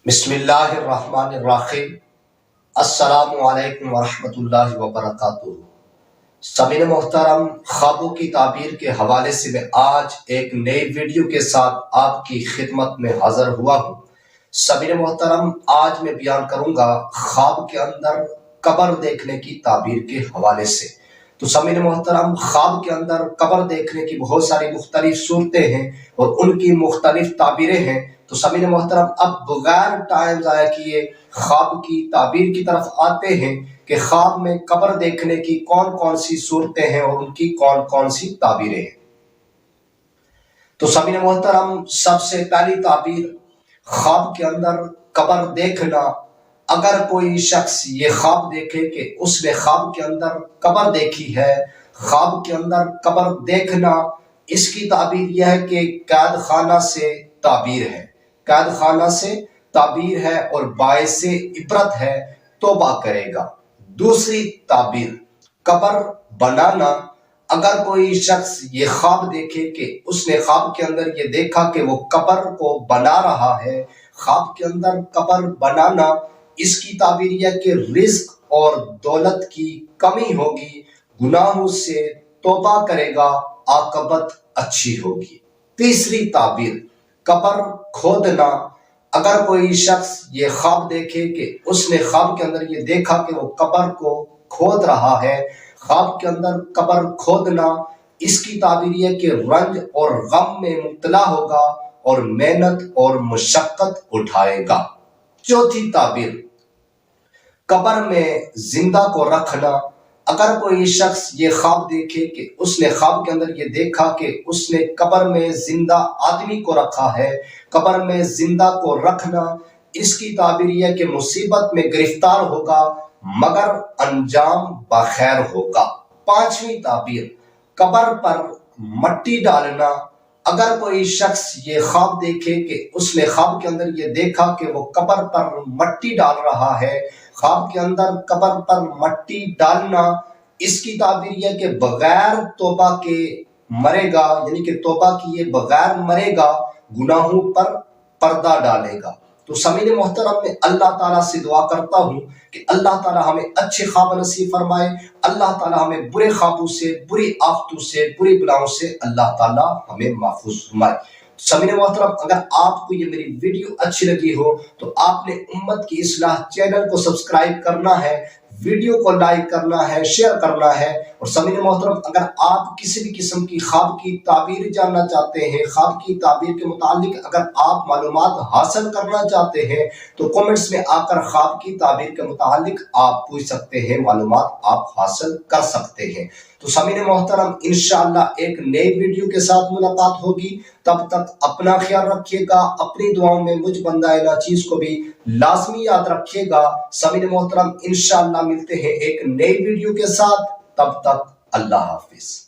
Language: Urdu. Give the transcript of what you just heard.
بسم اللہ الرحمن الرحیم۔ السلام علیکم ورحمۃ اللہ وبرکاتہ۔ سامعین محترم، خوابوں کی تعبیر کے حوالے سے میں آج ایک نئی ویڈیو کے ساتھ آپ کی خدمت میں حاضر ہوا ہوں۔ سامعین محترم، آج میں بیان کروں گا خواب کے اندر قبر دیکھنے کی تعبیر کے حوالے سے۔ تو سامعین محترم، خواب کے اندر قبر دیکھنے کی بہت ساری مختلف صورتیں ہیں اور ان کی مختلف تعبیریں ہیں۔ تو سامعین محترم، اب بغیر ٹائم ضائع کیے خواب کی تعبیر کی طرف آتے ہیں کہ خواب میں قبر دیکھنے کی کون کون سی صورتیں ہیں اور ان کی کون کون سی تعبیریں ہیں۔ تو سامعین محترم، سب سے پہلی تعبیر خواب کے اندر قبر دیکھنا۔ اگر کوئی شخص یہ خواب دیکھے کہ اس نے خواب کے اندر قبر دیکھی ہے، خواب کے اندر قبر دیکھنا، اس کی تعبیر یہ ہے کہ قید خانہ سے تعبیر ہے، قید خانہ سے تعبیر ہے اور باعث عبرت ہے، توبہ کرے گا۔ دوسری تعبیر قبر بنانا۔ اگر کوئی شخص یہ خواب دیکھے کہ اس نے خواب کے اندر یہ دیکھا کہ وہ قبر کو بنا رہا ہے، خواب کے اندر قبر بنانا، اس کی تعبیر یہ کہ رزق اور دولت کی کمی ہوگی، گناہوں سے توبہ کرے گا، عاقبت اچھی ہوگی۔ تیسری تعبیر قبر کھودنا۔ اگر کوئی شخص یہ خواب دیکھے کہ اس نے خواب کے اندر یہ دیکھا کہ وہ قبر کو کھود رہا ہے، خواب کے اندر قبر کھودنا، اس کی تعبیر یہ کہ رنج اور غم میں مبتلا ہوگا اور محنت اور مشقت اٹھائے گا۔ چوتھی تعبیر قبر میں زندہ کو رکھنا۔ اگر کوئی شخص یہ خواب دیکھے کہ اس نے خواب کے اندر یہ دیکھا کہ اس نے قبر میں زندہ آدمی کو رکھا ہے، قبر میں زندہ کو رکھنا، اس کی تعبیر یہ کہ مصیبت میں گرفتار ہوگا مگر انجام بخیر ہوگا۔ پانچویں تعبیر قبر پر مٹی ڈالنا۔ اگر کوئی شخص یہ خواب دیکھے کہ اس نے خواب کے اندر یہ دیکھا کہ وہ قبر پر مٹی ڈال رہا ہے، خواب کے اندر قبر پر مٹی ڈالنا، اس کی تعبیر یہ کہ بغیر توبہ کے مرے گا، یعنی کہ توبہ کیے بغیر مرے گا، گناہوں پر پردہ ڈالے گا۔ تو سامعین محترم، میں اللہ تعالیٰ سے دعا کرتا ہوں کہ اللہ تعالیٰ ہمیں اچھے خواب نصیب فرمائے، اللہ تعالیٰ ہمیں برے خوابوں سے، بری آفتوں سے، بری بلاؤں سے اللہ تعالیٰ ہمیں محفوظ فرمائے۔ سامعین محترم، اگر آپ کو یہ میری ویڈیو اچھی لگی ہو تو آپ نے امت کی اصلاح چینل کو سبسکرائب کرنا ہے، ویڈیو کو لائک کرنا ہے، شیئر کرنا ہے۔ اور سامعین محترم، اگر آپ کسی بھی قسم کی خواب کی تعبیر جاننا چاہتے ہیں، خواب کی تعبیر کے متعلق اگر آپ معلومات حاصل کرنا چاہتے ہیں تو کمنٹس میں آ کر خواب کی تعبیر کے متعلق آپ پوچھ سکتے ہیں، معلومات آپ حاصل کر سکتے ہیں۔ تو سامعین محترم، انشاءاللہ ایک نئی ویڈیو کے ساتھ ملاقات ہوگی۔ تب تک اپنا خیال رکھیے گا، اپنی دعاؤں میں مجھ بندہ ناچیز کو بھی لازمی یاد رکھیے گا۔ سامعین محترم، انشاءاللہ ملتے ہیں ایک نئی ویڈیو کے ساتھ، تب تک اللہ حافظ۔